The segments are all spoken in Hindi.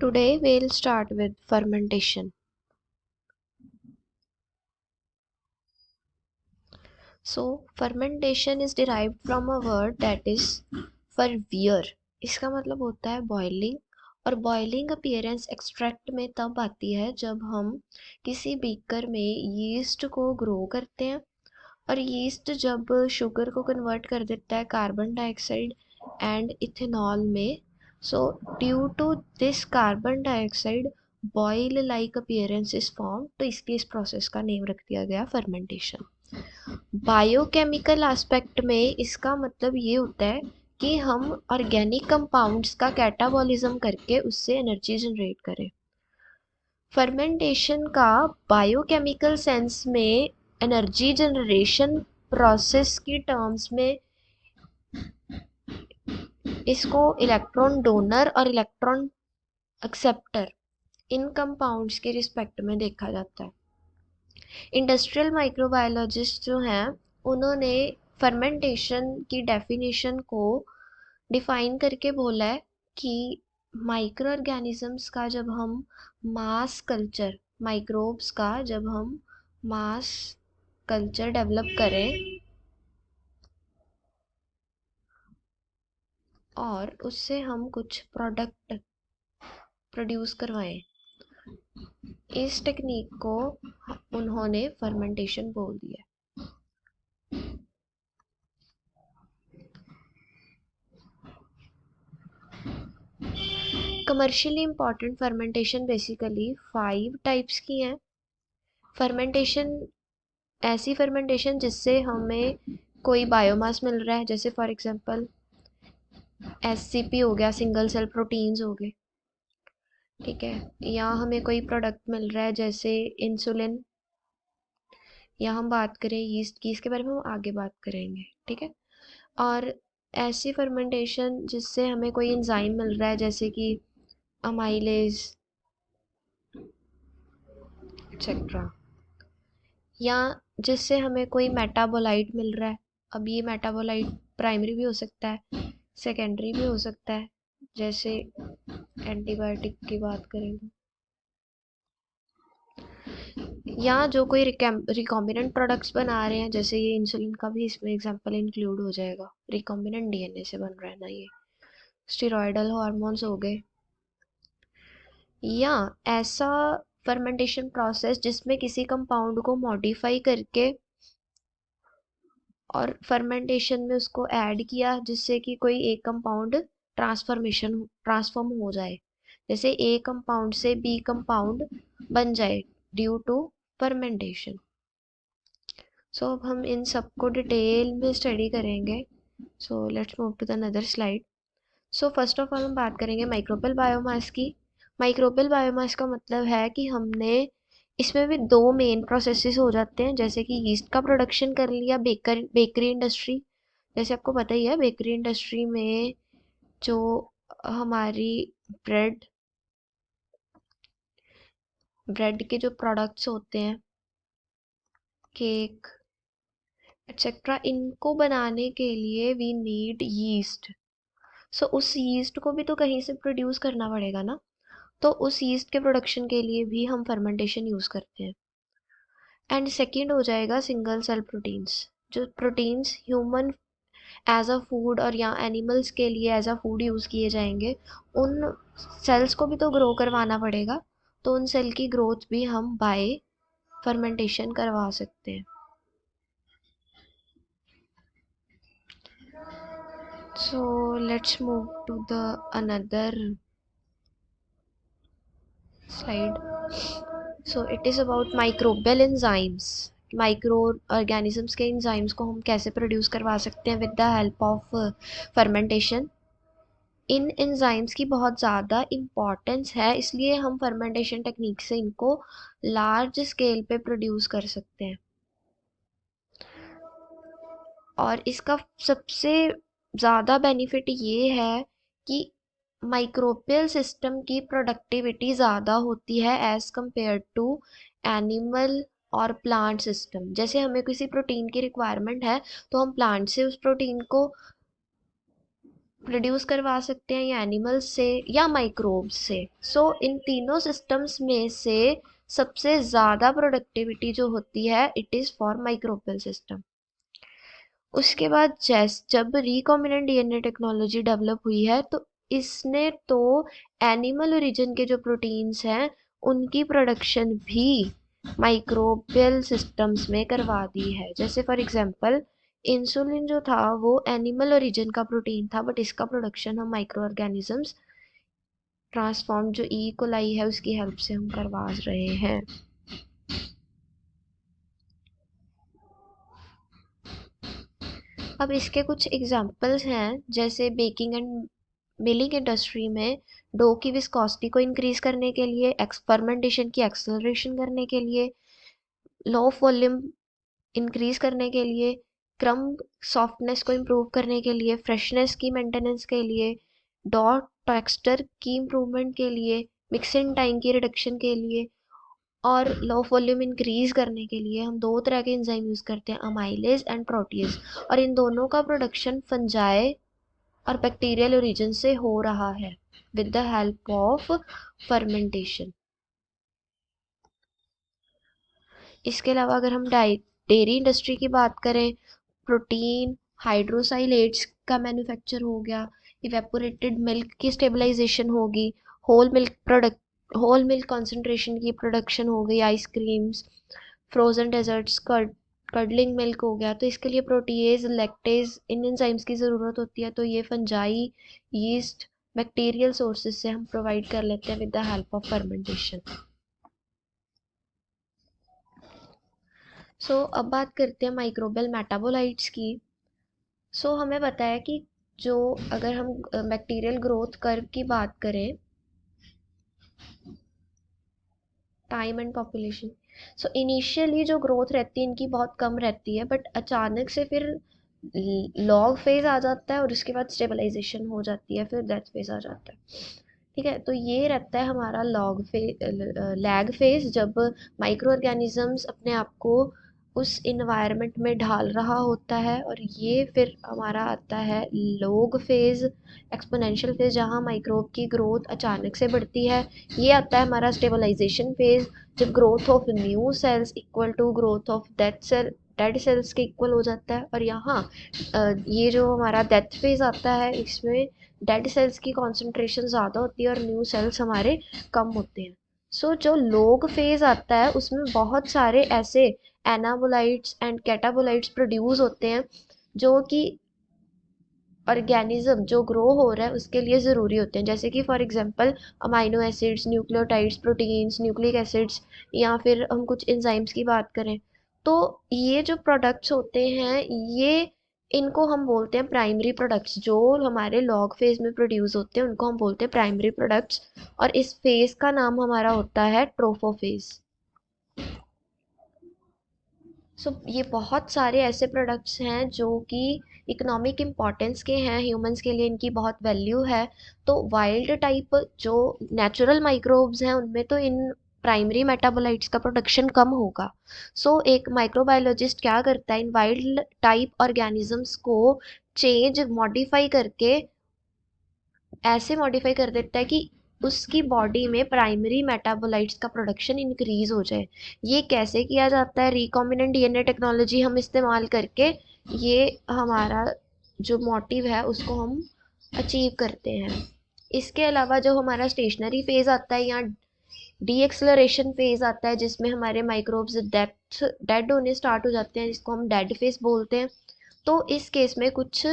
Today we'll start with fermentation. So fermentation is derived from a word that is fervere. इसका मतलब होता है बॉइलिंग और बॉइलिंग अपीयरेंस एक्सट्रैक्ट में तब आती है जब हम किसी बीकर में यीस्ट को ग्रो करते हैं और यीस्ट जब शुगर को कन्वर्ट कर देता है कार्बन डाइऑक्साइड एंड इथेनॉल में, so due to this carbon dioxide boil like appearance is form, तो इसलिए इस प्रोसेस का नेम रख दिया गया फर्मेंटेशन। बायोकेमिकल एस्पेक्ट में इसका मतलब ये होता है कि हम ऑर्गेनिक कंपाउंड्स का कैटाबॉलिज्म करके उससे एनर्जी जनरेट करें। फर्मेंटेशन का बायोकेमिकल सेंस में एनर्जी जनरेशन प्रोसेस की टर्म्स में इसको इलेक्ट्रॉन डोनर और इलेक्ट्रॉन एक्सेप्टर इन कंपाउंड्स के रिस्पेक्ट में देखा जाता है। इंडस्ट्रियल माइक्रोबायोलॉजिस्ट जो हैं उन्होंने फर्मेंटेशन की डेफिनेशन को डिफाइन करके बोला है कि माइक्रो ऑर्गेनिजम्स का जब हम मास कल्चर माइक्रोब्स का जब हम मास कल्चर डेवलप करें और उससे हम कुछ प्रोडक्ट प्रोड्यूस करवाएं, इस टेक्निक को उन्होंने फर्मेंटेशन बोल दिया। Commercially important fermentation basically 5 types की हैं। फर्मेंटेशन ऐसी फर्मेंटेशन जिससे हमें कोई बायोमास मिल रहा है, जैसे फॉर एग्जांपल एससीपी हो गया, सिंगल सेल प्रोटीन्स हो गए, ठीक है, या हमें कोई प्रोडक्ट मिल रहा है जैसे इंसुलिन, या हम बात करें यीस्ट की, इसके बारे में हम आगे बात करेंगे, ठीक है। और ऐसी फर्मेंटेशन जिससे हमें कोई एंजाइम मिल रहा है जैसे कि अमाइलेज एक्सेट्रा, या जिससे हमें कोई मेटाबोलाइट मिल रहा है। अब ये मेटाबोलाइट प्राइमरी भी हो सकता है, सेकेंडरी भी हो सकता है, जैसे एंटीबायोटिक की बात करेंगे, या जो कोई रिकॉम्बिनेंट प्रोडक्ट्स बना रहे हैं, जैसे ये इंसुलिन का भी इसमें एग्जांपल इंक्लूड हो जाएगा, रिकॉम्बिनेंट डीएनए से बन रहा है ना ये। स्टेरॉयडल हार्मोन्स हो गए, या ऐसा फर्मेंटेशन प्रोसेस जिसमें किसी कंपाउंड को मॉडिफाई करके और फर्मेंटेशन में उसको ऐड किया जिससे कि कोई एक कंपाउंड ट्रांसफॉर्म हो जाए, जैसे ए कंपाउंड से बी कंपाउंड बन जाए ड्यू टू फर्मेंटेशन। सो अब हम इन सबको डिटेल में स्टडी करेंगे। So let's move to the another slide. So first of all हम बात करेंगे माइक्रोबियल बायोमास की। माइक्रोबियल बायोमास का मतलब है कि हमने इसमें भी दो मेन प्रोसेसेस हो जाते हैं, जैसे कि यीस्ट का प्रोडक्शन कर लिया बेकरी इंडस्ट्री, जैसे आपको पता ही है बेकरी इंडस्ट्री में जो हमारी ब्रेड ब्रेड के जो प्रोडक्ट्स होते हैं, केक एक्सेट्रा, इनको बनाने के लिए वी नीड यीस्ट। सो उस यीस्ट को भी तो कहीं से प्रोड्यूस करना पड़ेगा ना, तो उस यीस्ट के प्रोडक्शन के लिए भी हम फर्मेंटेशन यूज़ करते हैं। एंड सेकेंड हो जाएगा सिंगल सेल प्रोटीन्स, जो proteins human as a food और या एनिमल्स के लिए एज अ फूड यूज़ किए जाएंगे, उन सेल्स को भी तो ग्रो करवाना पड़ेगा, तो उन सेल की ग्रोथ भी हम बाय फर्मेंटेशन करवा सकते हैं। So let's move to the another slide. So it is about microbial enzymes. Micro organisms के इंजाइम्स को हम कैसे प्रोड्यूस करवा सकते हैं with the help of fermentation. In enzymes की बहुत ज़्यादा इम्पॉर्टेंस है, इसलिए हम फर्मेंटेशन टेक्निक से इनको लार्ज स्केल पे प्रोड्यूस कर सकते हैं। और इसका सबसे ज़्यादा बेनिफिट ये है कि माइक्रोबियल सिस्टम की प्रोडक्टिविटी ज़्यादा होती है एज़ कंपेयर टू एनिमल और प्लांट सिस्टम। जैसे हमें किसी प्रोटीन की रिक्वायरमेंट है तो हम प्लांट से उस प्रोटीन को प्रोड्यूस करवा सकते हैं या एनिमल्स से या माइक्रोब्स से। सो इन तीनों सिस्टम्स में से सबसे ज़्यादा प्रोडक्टिविटी जो होती है it is for microbial system. उसके बाद जब रिकॉम्बिनेंट डीएनए टेक्नोलॉजी डेवलप हुई है तो इसने तो एनिमल ओरिजिन के जो प्रोटीन्स हैं उनकी प्रोडक्शन भी माइक्रोबियल सिस्टम्स में करवा दी है। जैसे फॉर एग्जांपल इंसुलिन जो था वो एनिमल ओरिजिन का प्रोटीन था, बट इसका प्रोडक्शन हम माइक्रो ऑर्गेनिजम्स ट्रांसफॉर्म जो ई कोलाई है उसकी हेल्प से हम करवा रहे हैं। अब इसके कुछ एग्जांपल्स हैं, जैसे बेकिंग एंड मिलिंग इंडस्ट्री में डो की विस्कोसिटी को इंक्रीज करने के लिए, फर्मेंटेशन की एक्सेलरेशन करने के लिए, लो ऑफ वॉल्यूम इंक्रीज करने के लिए, क्रम्ब सॉफ्टनेस को इम्प्रूव करने के लिए, फ्रेशनेस की मेंटेनेंस के लिए, डॉट टेक्सचर की इम्प्रूवमेंट के लिए, मिक्सिंग टाइम की रिडक्शन के लिए, और लो वॉल्यूम इंक्रीज करने के लिए हम दो तरह के एंजाइम यूज करते हैं, अमाइलेज एंड प्रोटीज। और इन दोनों का प्रोडक्शन फंजाई और बैक्टीरियल ओरिजिन से हो रहा है with the help of fermentation. इसके अलावा अगर हम डेयरी इंडस्ट्री की बात करें, प्रोटीन हाइड्रोसाइलेट्स का मैन्युफैक्चर हो गया, इवेपोरेटेड मिल्क की स्टेबलाइजेशन होगी, होल मिल्क कंसंट्रेशन की प्रोडक्शन हो गई, ice creams, frozen desserts, curdling milk हो गया। तो इसके लिए प्रोटीएज, लैक्टेज, इन एंजाइम्स की ज़रूरत होती है, तो ये फंजाई, यीस्ट, बैक्टीरियल सोर्सेज से हम प्रोवाइड कर लेते हैं with the help of fermentation. So अब बात करते हैं माइक्रोबियल मेटाबोलाइट्स की। सो हमें पता है कि जो अगर हम बैक्टीरियल ग्रोथ कर्व की बात करें, time and population, so initially जो ग्रोथ रहती है इनकी बहुत कम रहती है, बट अचानक से फिर लॉग फेज आ जाता है और उसके बाद स्टेबलाइजेशन हो जाती है, फिर डेथ फेज आ जाता है। ठीक है, तो ये रहता है हमारा लैग फेज, जब माइक्रो ऑर्गेनिजम्स अपने आप को उस इन्वायरमेंट में ढाल रहा होता है, और ये फिर हमारा आता है लोग फेज, एक्सपोनेंशियल फेज, जहाँ माइक्रोब की ग्रोथ अचानक से बढ़ती है। ये आता है हमारा स्टेबलाइजेशन फेज, जब growth of new cells equal to growth of dead cells के इक्वल हो जाता है। और यहाँ ये जो हमारा डेथ फेज आता है इसमें डेड सेल्स की कॉन्सेंट्रेशन ज़्यादा होती है और न्यू सेल्स हमारे कम होते हैं। सो जो लोग फेज आता है उसमें बहुत सारे ऐसे एनाबोलाइट्स एंड कैटाबोलाइट्स प्रोड्यूस होते हैं जो कि ऑर्गेनिज्म जो ग्रो हो रहा है उसके लिए ज़रूरी होते हैं, जैसे कि for example amino acids, nucleotides, proteins, nucleic acids, या फिर हम कुछ एंजाइम्स की बात करें। तो ये जो प्रोडक्ट्स होते हैं ये इनको हम बोलते हैं प्राइमरी प्रोडक्ट्स, जो हमारे लॉग फेज में प्रोड्यूस होते हैं उनको हम बोलते हैं प्राइमरी प्रोडक्ट्स, और इस फेज का नाम हमारा होता है ट्रोफोफेज। सो ये बहुत सारे ऐसे प्रोडक्ट्स हैं जो कि इकोनॉमिक इम्पॉर्टेंस के हैं, ह्यूमंस के लिए इनकी बहुत वैल्यू है। तो वाइल्ड टाइप जो नेचुरल माइक्रोब्स हैं उनमें तो इन प्राइमरी मेटाबोलाइट्स का प्रोडक्शन कम होगा। सो एक माइक्रोबायोलॉजिस्ट क्या करता है, इन वाइल्ड टाइप ऑर्गेनिजम्स को चेंज मॉडिफाई करके ऐसे मॉडिफाई कर देता है कि उसकी बॉडी में प्राइमरी मेटाबोलाइट्स का प्रोडक्शन इंक्रीज हो जाए। ये कैसे किया जाता है, रिकॉम्बिनेंट डीएनए टेक्नोलॉजी हम इस्तेमाल करके ये हमारा जो मोटिव है उसको हम अचीव करते हैं। इसके अलावा जो हमारा स्टेशनरी फेज आता है या डी एक्सलरेशन फेज आता है, जिसमें हमारे माइक्रोब्स डेड होने स्टार्ट हो जाते हैं, जिसको हम डेड फेज बोलते हैं। तो इस केस में कुछ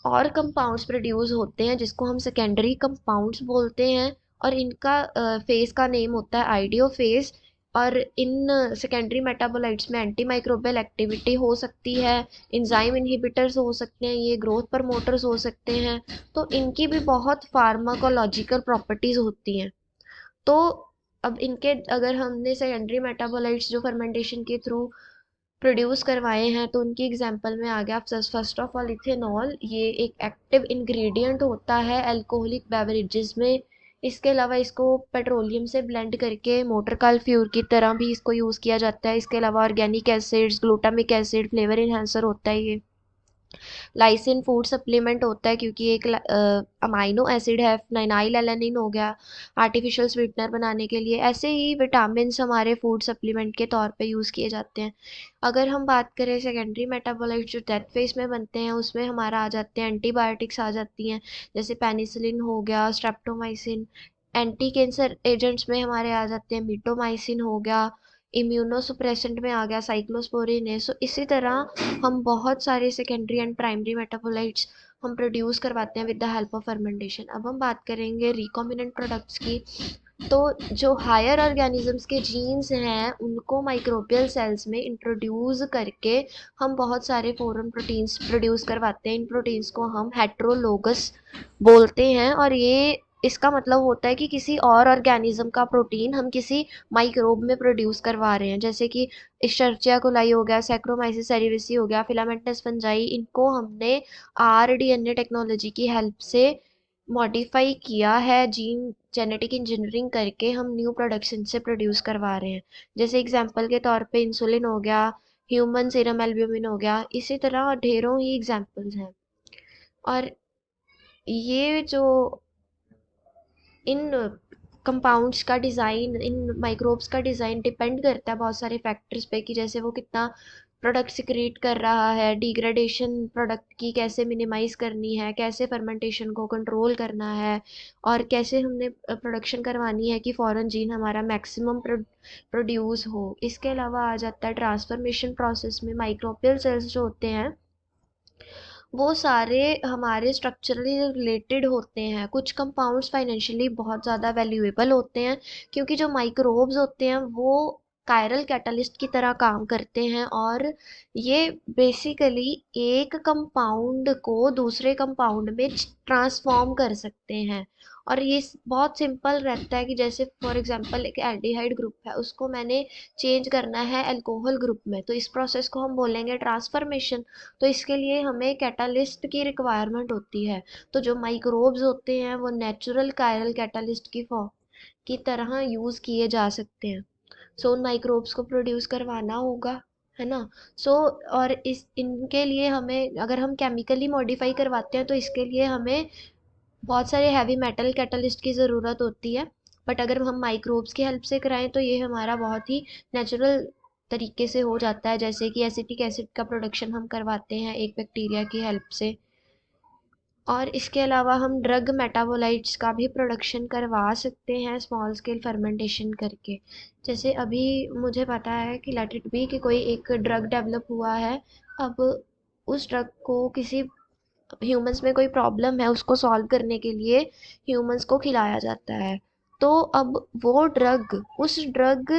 और कंपाउंड्स प्रोड्यूस होते हैं जिसको हम सेकेंडरी कंपाउंड्स बोलते हैं, और इनका फेज का नेम होता है आइडियो फेज। और इन सेकेंडरी मेटाबोलाइट्स में एंटी माइक्रोबियल एक्टिविटी हो सकती है, इंजाइम इनहिबिटर्स हो सकते हैं, ये ग्रोथ प्रमोटर्स हो सकते हैं। तो इनकी भी बहुत फार्माकोलॉजिकल प्रॉपर्टीज होती हैं। तो अब इनके अगर हमने सेकेंडरी मेटाबोलाइट्स जो फर्मेंटेशन के थ्रू प्रोड्यूस करवाए हैं तो उनकी एग्जांपल में आ गया फर्स्ट ऑफ ऑल इथेनॉल, ये एक एक्टिव इंग्रेडिएंट होता है अल्कोहलिक बेवरेजेस में। इसके अलावा इसको पेट्रोलियम से ब्लेंड करके मोटर कार फ्यूल की तरह भी इसको यूज़ किया जाता है। इसके अलावा organic acids, glutamic acid, flavour enhancer होता है ये। लाइसिन फूड सप्लीमेंट होता है क्योंकि एक अमाइनो एसिड है, फिनाइल एलानिन हो गया आर्टिफिशियल स्वीटनर बनाने के लिए। ऐसे ही विटामिन हमारे फूड सप्लीमेंट के तौर पे यूज़ किए जाते हैं। अगर हम बात करें सेकेंडरी मेटाबोलाइट जो डेथ फेज में बनते हैं, उसमें हमारा आ जाते हैं एंटीबायोटिक्स आ जाती हैं, जैसे पेनिसिलिन हो गया, स्ट्रेप्टोमाइसिन। एंटी कैंसर एजेंट्स में हमारे आ जाते हैं मिटोमाइसिन हो गया, इम्यूनो सुप्रेसेंट में आ गया साइक्लोस्पोरिन है। सो इसी तरह हम बहुत सारे सेकेंडरी एंड प्राइमरी मेटाबोलाइट्स हम प्रोड्यूस करवाते हैं with the help of fermentation. अब हम बात करेंगे रिकॉम्बिनेंट प्रोडक्ट्स की। तो जो हायर ऑर्गेनिजम्स के जीन्स हैं उनको माइक्रोबियल सेल्स में इंट्रोड्यूस करके हम बहुत सारे फॉरेन प्रोटीन्स प्रोड्यूस करवाते हैं। इन प्रोटीन्स को हम हेट्रोलोगस बोलते हैं, और ये इसका मतलब होता है कि किसी और ऑर्गेनिज्म का प्रोटीन हम किसी माइक्रोब में प्रोड्यूस करवा रहे हैं। जैसे कि इशर्चिया कोलाई हो गया, सैक्रोमाइसिस सेरेविसी हो गया, फिलामेंटस फंजाई, इनको हमने आरडीएनए टेक्नोलॉजी की हेल्प से मॉडिफाई किया है, जीन जेनेटिक इंजीनियरिंग करके हम न्यू प्रोडक्ट्स इनसे प्रोड्यूस करवा रहे हैं। जैसे एग्जांपल के तौर पे इंसुलिन हो गया, ह्यूमन सीरम एल्ब्यूमिन हो गया, इसी तरह ढेरों ही एग्जांपल्स हैं। और ये जो इन कंपाउंड्स का डिज़ाइन, इन माइक्रोब्स का डिज़ाइन डिपेंड करता है बहुत सारे फैक्टर्स पे, कि जैसे वो कितना प्रोडक्ट सिक्रीट कर रहा है, डिग्रेडेशन प्रोडक्ट की कैसे मिनिमाइज करनी है, कैसे फर्मेंटेशन को कंट्रोल करना है, और कैसे हमने प्रोडक्शन करवानी है कि फॉरेन जीन हमारा मैक्सिमम प्रोड्यूस हो। इसके अलावा आ जाता है ट्रांसफॉर्मेशन प्रोसेस में माइक्रोबियल सेल्स जो होते हैं वो सारे हमारे स्ट्रक्चरली रिलेटेड होते हैं। कुछ कंपाउंड्स फाइनेंशियली बहुत ज़्यादा वैल्यूएबल होते हैं, क्योंकि जो माइक्रोब्स होते हैं वो कायरल कैटलिस्ट की तरह काम करते हैं, और ये बेसिकली एक कंपाउंड को दूसरे कंपाउंड में ट्रांसफॉर्म कर सकते हैं। और ये बहुत सिंपल रहता है कि जैसे फॉर एग्जांपल एक एल्डिहाइड ग्रुप है, उसको मैंने चेंज करना है अल्कोहल ग्रुप में, तो इस प्रोसेस को हम बोलेंगे ट्रांसफॉर्मेशन। तो इसके लिए हमें कैटालिस्ट की रिक्वायरमेंट होती है। तो जो माइक्रोब्स होते हैं वो नेचुरल कायरल कैटालिस्ट की तरह यूज़ किए जा सकते हैं। सो उन माइक्रोब्स को प्रोड्यूस करवाना होगा, है ना। सो और इस इनके लिए हमें, अगर हम केमिकली मॉडिफाई करवाते हैं तो इसके लिए हमें बहुत सारे हैवी मेटल कैटलिस्ट की ज़रूरत होती है। बट अगर हम माइक्रोब्स की हेल्प से कराएं तो ये हमारा बहुत ही नेचुरल तरीके से हो जाता है, जैसे कि एसिटिक एसिड का प्रोडक्शन हम करवाते हैं एक बैक्टीरिया की हेल्प से। और इसके अलावा हम ड्रग मेटाबोलाइट्स का भी प्रोडक्शन करवा सकते हैं स्मॉल स्केल फर्मेंटेशन करके। जैसे अभी मुझे पता है कि लेट इट बी कि कोई एक ड्रग डेवलप हुआ है। अब उस ड्रग को किसी ह्यूमंस में कोई प्रॉब्लम है, उसको सॉल्व करने के लिए ह्यूमंस को खिलाया जाता है। तो अब वो ड्रग, उस ड्रग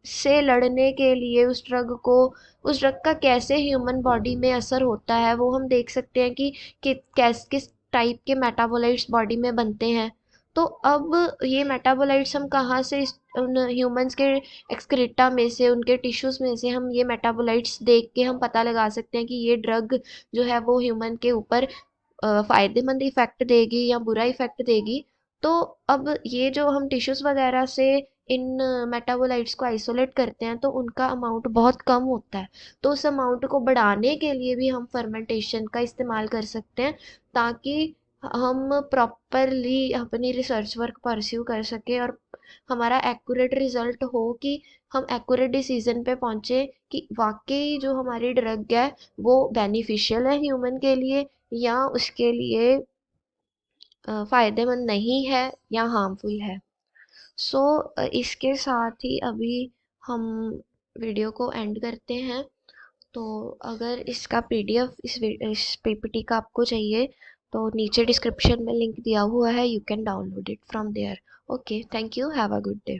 से लड़ने के लिए उस ड्रग का कैसे ह्यूमन बॉडी में असर होता है वो हम देख सकते हैं कि किस टाइप के मेटाबोलाइट्स बॉडी में बनते हैं। तो अब ये मेटाबोलाइट्स हम कहाँ से उन ह्यूमंस के एक्सक्रीटा में से, उनके टिश्यूज में से हम ये मेटाबोलाइट्स देख के हम पता लगा सकते हैं कि ये ड्रग जो है वो ह्यूमन के ऊपर फ़ायदेमंद इफ़ेक्ट देगी या बुरा इफ़ेक्ट देगी। तो अब ये जो हम टिश्यूज़ वगैरह से इन मेटाबोलाइट्स को आइसोलेट करते हैं तो उनका अमाउंट बहुत कम होता है। तो उस अमाउंट को बढ़ाने के लिए भी हम फर्मेंटेशन का इस्तेमाल कर सकते हैं, ताकि हम प्रॉपरली अपनी रिसर्च वर्क परस्यू कर सकें और हमारा एक्यूरेट रिजल्ट हो, कि हम एक्यूरेट डिसीजन पे पहुँचे कि वाकई जो हमारी ड्रग है वो बेनिफिशियल है ह्यूमन के लिए, या उसके लिए फ़ायदेमंद नहीं है या हार्मफुल है। सो इसके साथ ही अभी हम वीडियो को एंड करते हैं। तो अगर इसका पीडीएफ इस पीपीटी का आपको चाहिए तो नीचे डिस्क्रिप्शन में लिंक दिया हुआ है, you can download it from there. Okay, thank you, have a good day.